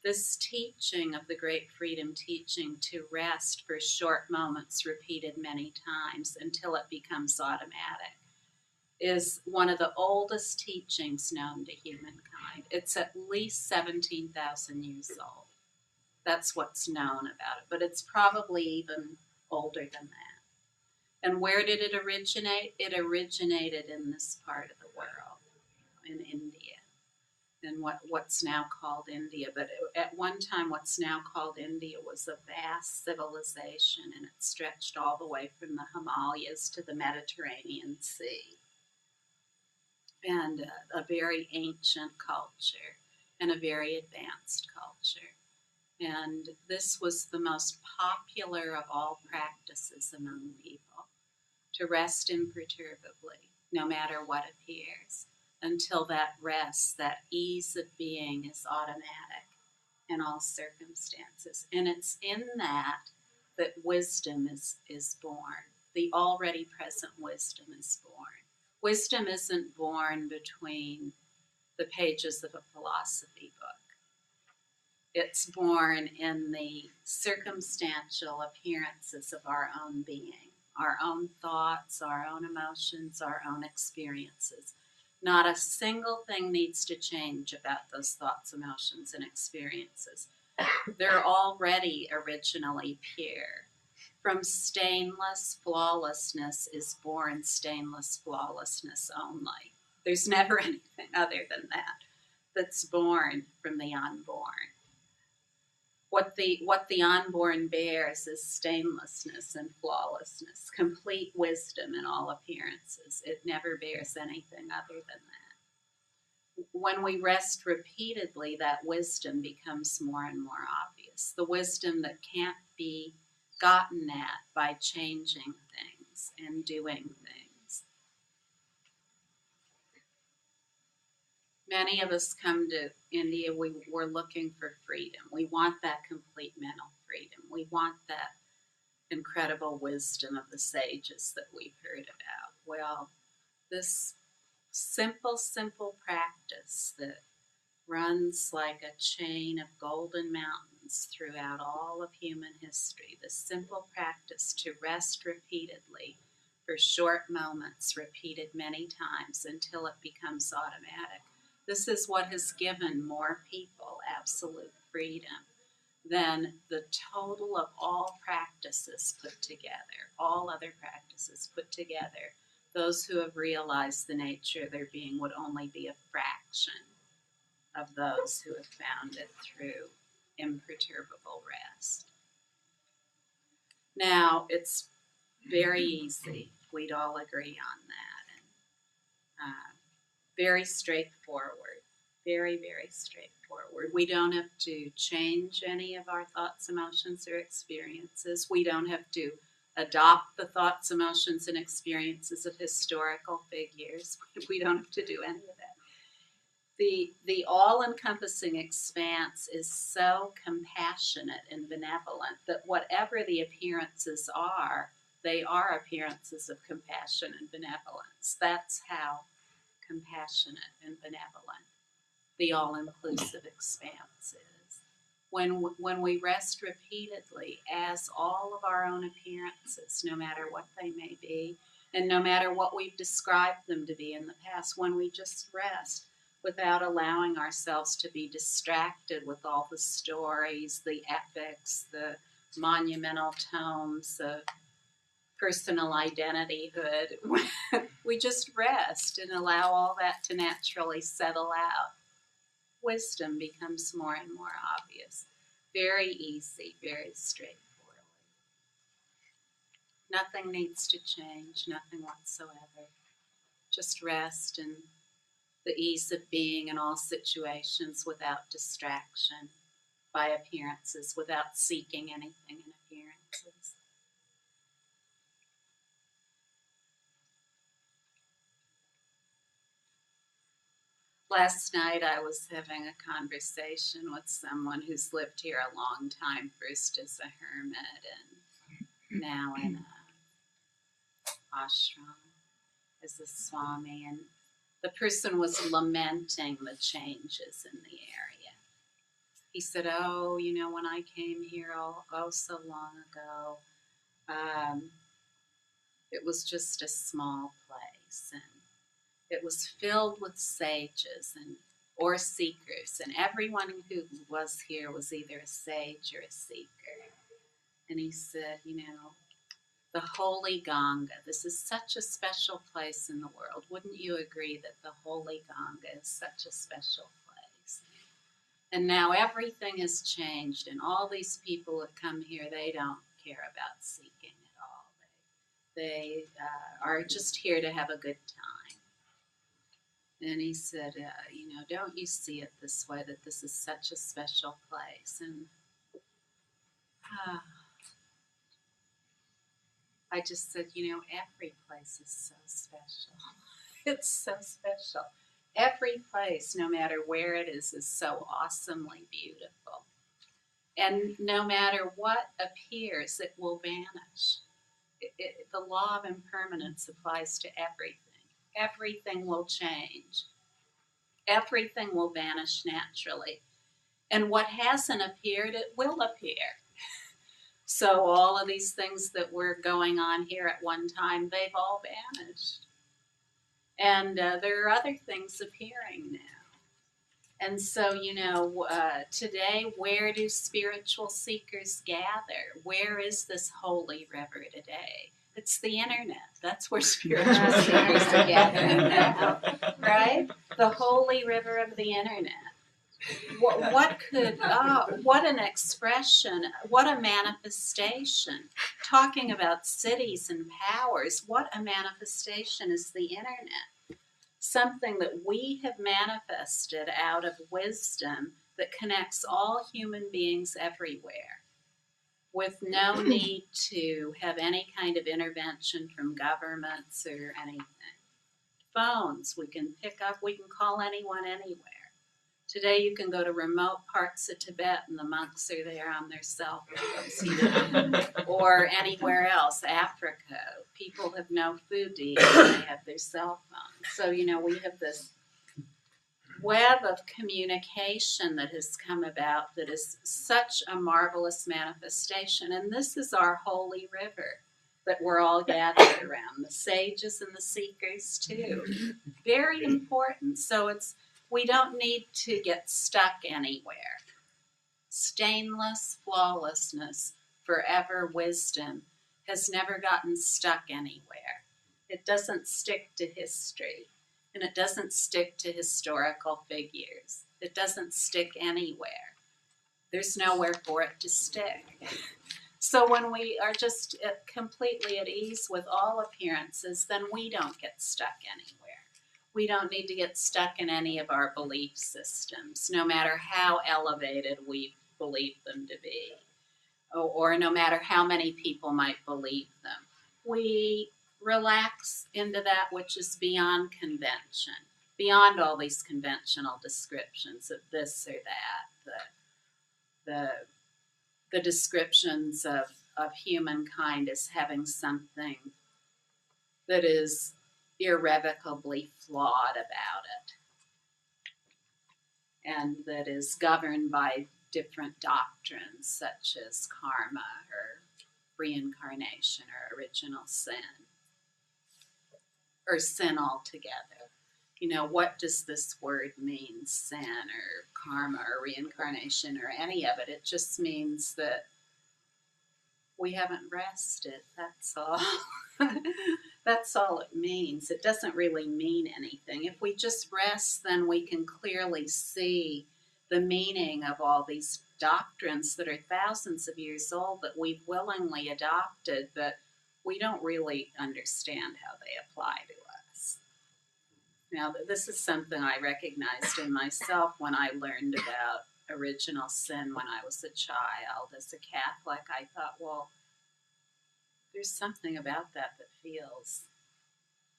This teaching of the great freedom teaching to rest for short moments repeated many times until it becomes automatic is one of the oldest teachings known to humankind. It's at least 17,000 years old. That's what's known about it, but it's probably even older than that. And where did it originate? It originated in this part of the world, in India, in what's now called India. But at one time, what's now called India was a vast civilization, and it stretched all the way from the Himalayas to the Mediterranean Sea. And a very ancient culture and a very advanced culture. And this was the most popular of all practices among people, to rest imperturbably, no matter what appears, until that rest, that ease of being is automatic in all circumstances. And it's in that that wisdom is born. The already present wisdom is born. Wisdom isn't born between the pages of a philosophy book. It's born in the circumstantial appearances of our own being, our own thoughts, our own emotions, our own experiences. Not a single thing needs to change about those thoughts, emotions, and experiences. They're already originally pure. From stainless flawlessness is born stainless flawlessness only. There's never anything other than that that's born from the unborn. What the unborn bears is stainlessness and flawlessness, complete wisdom in all appearances. It never bears anything other than that. When we rest repeatedly, that wisdom becomes more and more obvious. The wisdom that can't be gotten at by changing things and doing things. Many of us come to India, we're looking for freedom. We want that complete mental freedom. We want that incredible wisdom of the sages that we've heard about. Well, this simple practice that runs like a chain of golden mountains throughout all of human history, the simple practice to rest repeatedly for short moments, repeated many times until it becomes automatic. This is what has given more people absolute freedom than the total of all practices put together, all other practices put together. Those who have realized the nature of their being would only be a fraction of those who have found it through imperturbable rest. Now, it's very easy. We'd all agree on that. And very straightforward. Very, very straightforward. We don't have to change any of our thoughts, emotions, or experiences. We don't have to adopt the thoughts, emotions, and experiences of historical figures. We don't have to do any of that. The all-encompassing expanse is so compassionate and benevolent that whatever the appearances are, they are appearances of compassion and benevolence. That's how compassionate and benevolent the all-inclusive expanse is. When we rest repeatedly as all of our own appearances, no matter what they may be, and no matter what we've described them to be in the past, when we just rest without allowing ourselves to be distracted with all the stories, the epics, the monumental tomes of personal identityhood, we just rest and allow all that to naturally settle out. Wisdom becomes more and more obvious. Very easy, very straightforward. Nothing needs to change, nothing whatsoever. Just rest and the ease of being in all situations without distraction by appearances, without seeking anything in appearances. Last night I was having a conversation with someone who's lived here a long time, first as a hermit and now in an ashram as a swami, and the person was lamenting the changes in the area. he said, oh, when I came here so long ago, um, it was just a small place, and it was filled with sages or seekers, and everyone who was here was either a sage or a seeker. And he said, the Holy Ganga, this is such a special place in the world. Wouldn't you agree that the Holy Ganga is such a special place? And now everything has changed, and all these people that come here, they don't care about seeking at all. They are just here to have a good time. And he said, don't you see it this way, that this is such a special place? And I just said, every place is so special. It's so special. Every place, no matter where it is so awesomely beautiful. And no matter what appears, it will vanish. The law of impermanence applies to everything. Everything will change. Everything will vanish naturally. And what hasn't appeared, it will appear. So all of these things that were going on here at one time, they've all vanished. And there are other things appearing now. And so, today, where do spiritual seekers gather? Where is this holy river today? It's the internet. That's where spiritual seekers are gathering now, right? The holy river of the internet. What an expression, what a manifestation. Talking about cities and powers, what a manifestation is the internet. Something that we have manifested out of wisdom that connects all human beings everywhere with no need to have any kind of intervention from governments or anything. Phones, we can pick up, we can call anyone anywhere. Today you can go to remote parts of Tibet and the monks are there on their cell phones, or anywhere else, Africa. People have no food to eat and they have their cell phones. So, we have this web of communication that has come about that is such a marvelous manifestation. And this is our holy river that we're all gathered around, the sages and the seekers too. Very important. So we don't need to get stuck anywhere. Stainless flawlessness, forever wisdom has never gotten stuck anywhere. It doesn't stick to history, and it doesn't stick to historical figures. It doesn't stick anywhere. There's nowhere for it to stick. So when we are just completely at ease with all appearances, then we don't get stuck anywhere. We don't need to get stuck in any of our belief systems, no matter how elevated we believe them to be, or no matter how many people might believe them. We relax into that which is beyond convention, beyond all these conventional descriptions of this or that, the descriptions of humankind as having something that is irrevocably flawed about it and that is governed by different doctrines such as karma or reincarnation or original sin or sin altogether. What does this word mean, sin or karma or reincarnation or any of it? It just means that we haven't rested, that's all. That's all it means. It doesn't really mean anything. If we just rest, then we can clearly see the meaning of all these doctrines that are thousands of years old that we've willingly adopted, but we don't really understand how they apply to us. Now, this is something I recognized in myself when I learned about original sin when I was a child. As a Catholic, I thought, well, there's something about that feels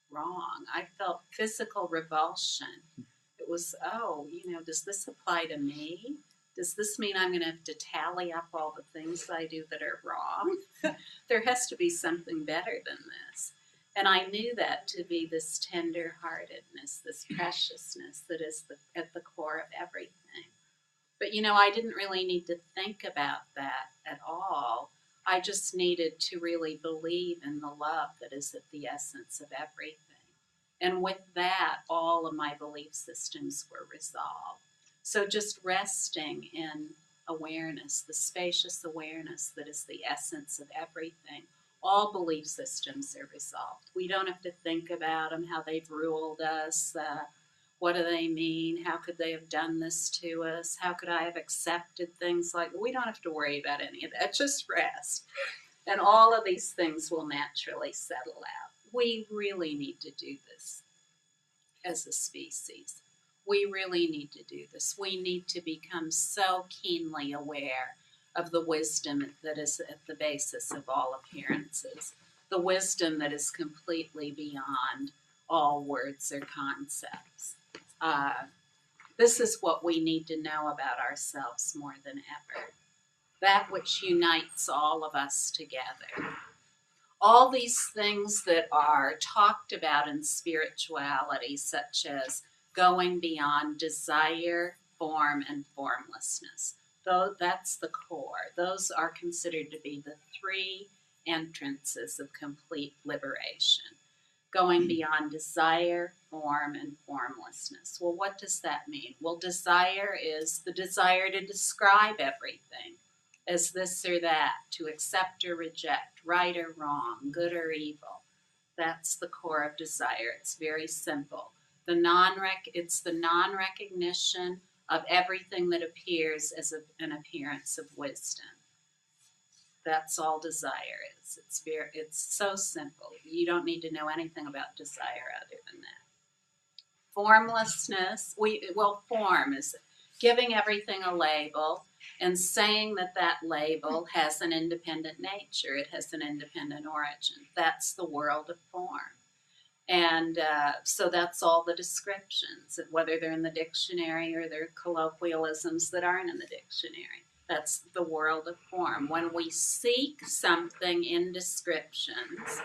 wrong. I felt physical revulsion. It was, does this apply to me? Does this mean I'm going to have to tally up all the things I do that are wrong? There has to be something better than this. And I knew that to be this tender-heartedness, this preciousness that is at the core of everything. But I didn't really need to think about that at all. I just needed to really believe in the love that is at the essence of everything. And with that, all of my belief systems were resolved. So just resting in awareness, the spacious awareness that is the essence of everything, all belief systems are resolved. We don't have to think about them, how they've ruled us, what do they mean, how could they have done this to us, how could I have accepted things like, we don't have to worry about any of that, just rest. And all of these things will naturally settle out. We really need to do this as a species. We really need to do this. We need to become so keenly aware of the wisdom that is at the basis of all appearances, the wisdom that is completely beyond all words or concepts. This is what we need to know about ourselves more than ever. That which unites all of us together. All these things that are talked about in spirituality, such as going beyond desire, form, and formlessness, though that's the core. Those are considered to be the three entrances of complete liberation. Going beyond desire, form, and formlessness. Well, what does that mean? Well, desire is the desire to describe everything as this or that, to accept or reject, right or wrong, good or evil. That's the core of desire. It's very simple. It's the non-recognition of everything that appears as an appearance of wisdom. That's all desire is. It's so simple. You don't need to know anything about desire other than that. Formlessness, form is giving everything a label and saying that that label has an independent nature. It has an independent origin. That's the world of form. And so that's all the descriptions, whether they're in the dictionary or they're colloquialisms that aren't in the dictionary. That's the world of form. When we seek something in descriptions,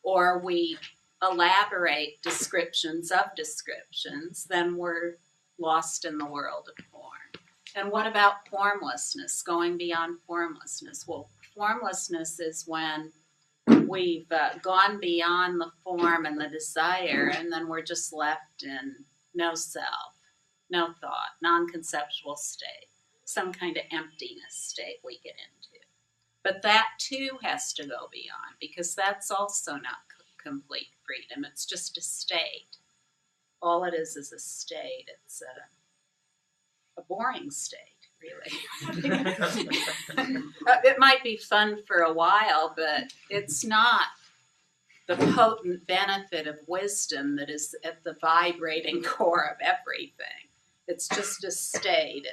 or we elaborate descriptions of descriptions, then we're lost in the world of form. And what about formlessness, going beyond formlessness? Well, formlessness is when we've gone beyond the form and the desire, and then we're just left in no self, no thought, non-conceptual state, some kind of emptiness state we get into. But that too has to go beyond, because that's also not complete freedom. It's just a state. All it is a state. It's a boring state, really. It might be fun for a while, but it's not the potent benefit of wisdom that is at the vibrating core of everything. It's just a state.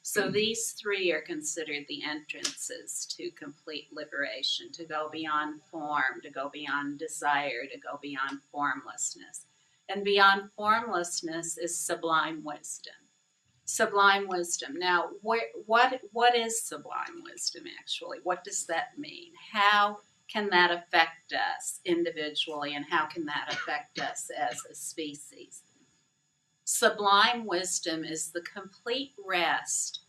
So these three are considered the entrances to complete liberation, to go beyond form, to go beyond desire, to go beyond formlessness. And beyond formlessness is sublime wisdom. Sublime wisdom. Now, what is sublime wisdom actually? What does that mean? How can that affect us individually, and how can that affect us as a species? Sublime wisdom is the complete rest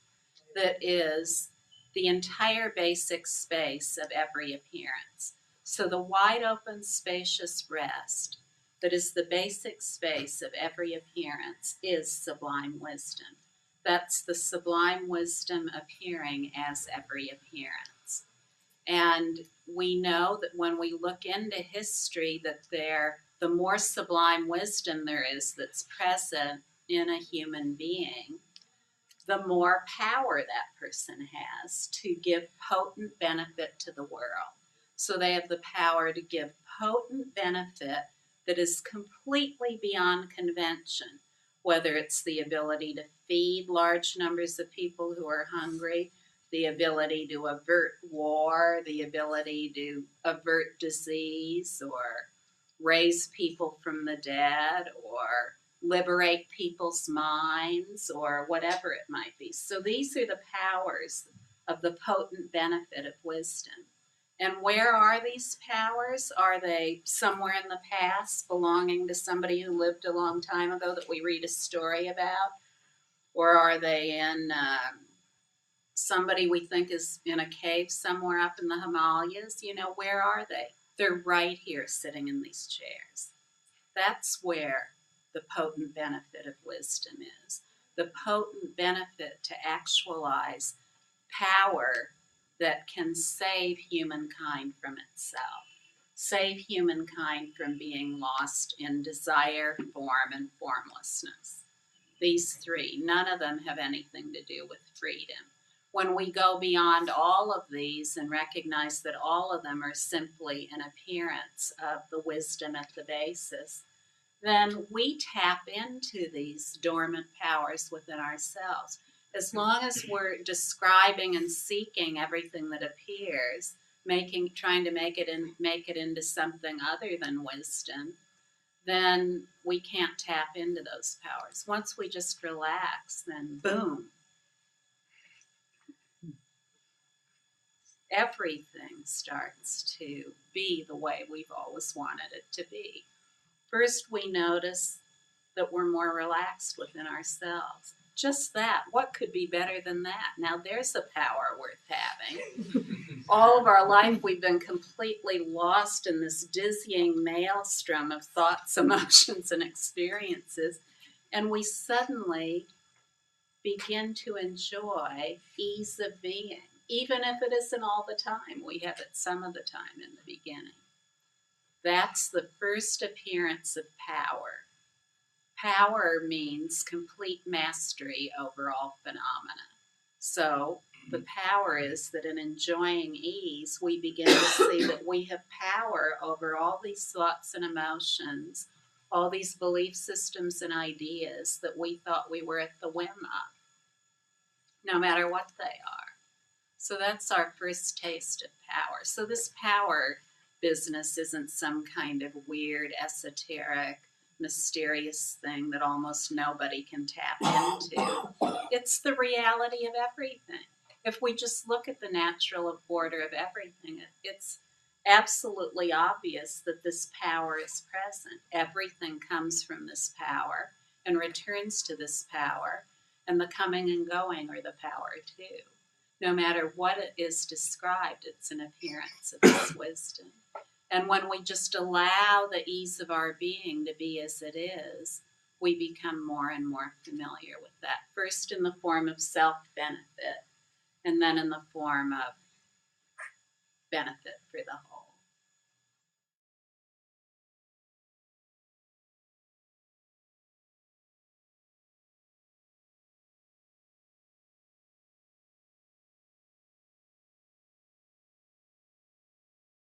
that is the entire basic space of every appearance. So the wide open, spacious rest that is the basic space of every appearance is sublime wisdom. That's the sublime wisdom appearing as every appearance. And we know that when we look into history, that the more sublime wisdom there is that's present in a human being, the more power that person has to give potent benefit to the world. So they have the power to give potent benefit that is completely beyond convention, whether it's the ability to feed large numbers of people who are hungry, the ability to avert war, the ability to avert disease, or raise people from the dead, or liberate people's minds, or whatever it might be. So these are the powers of the potent benefit of wisdom. And where are these powers? Are they somewhere in the past, belonging to somebody who lived a long time ago that we read a story about? Or are they in somebody we think is in a cave somewhere up in the Himalayas? Where are they? They're right here sitting in these chairs. That's where the potent benefit of wisdom is. The potent benefit to actualize power that can save humankind from itself, save humankind from being lost in desire, form, and formlessness. These three, none of them have anything to do with freedom. When we go beyond all of these and recognize that all of them are simply an appearance of the wisdom at the basis, then we tap into these dormant powers within ourselves. As long as we're describing and seeking everything that appears, trying to make it into something other than wisdom, then we can't tap into those powers. Once we just relax, then boom, everything starts to be the way we've always wanted it to be. First, we notice that we're more relaxed within ourselves. Just that. What could be better than that? Now, there's a power worth having. All of our life, we've been completely lost in this dizzying maelstrom of thoughts, emotions, and experiences. And we suddenly begin to enjoy ease of being, even if it isn't all the time. We have it some of the time in the beginning. That's the first appearance of power. Power means complete mastery over all phenomena. So the power is that in enjoying ease, we begin to see that we have power over all these thoughts and emotions, all these belief systems and ideas that we thought we were at the whim of, no matter what they are. So that's our first taste of power. So this power business isn't some kind of weird, esoteric, mysterious thing that almost nobody can tap into. It's the reality of everything. If we just look at the natural order of everything, it's absolutely obvious that this power is present. Everything comes from this power and returns to this power, and the coming and going are the power too. No matter what it is described, it's an appearance of this wisdom. And when we just allow the ease of our being to be as it is, we become more and more familiar with that. First in the form of self-benefit, and then in the form of benefit for the whole.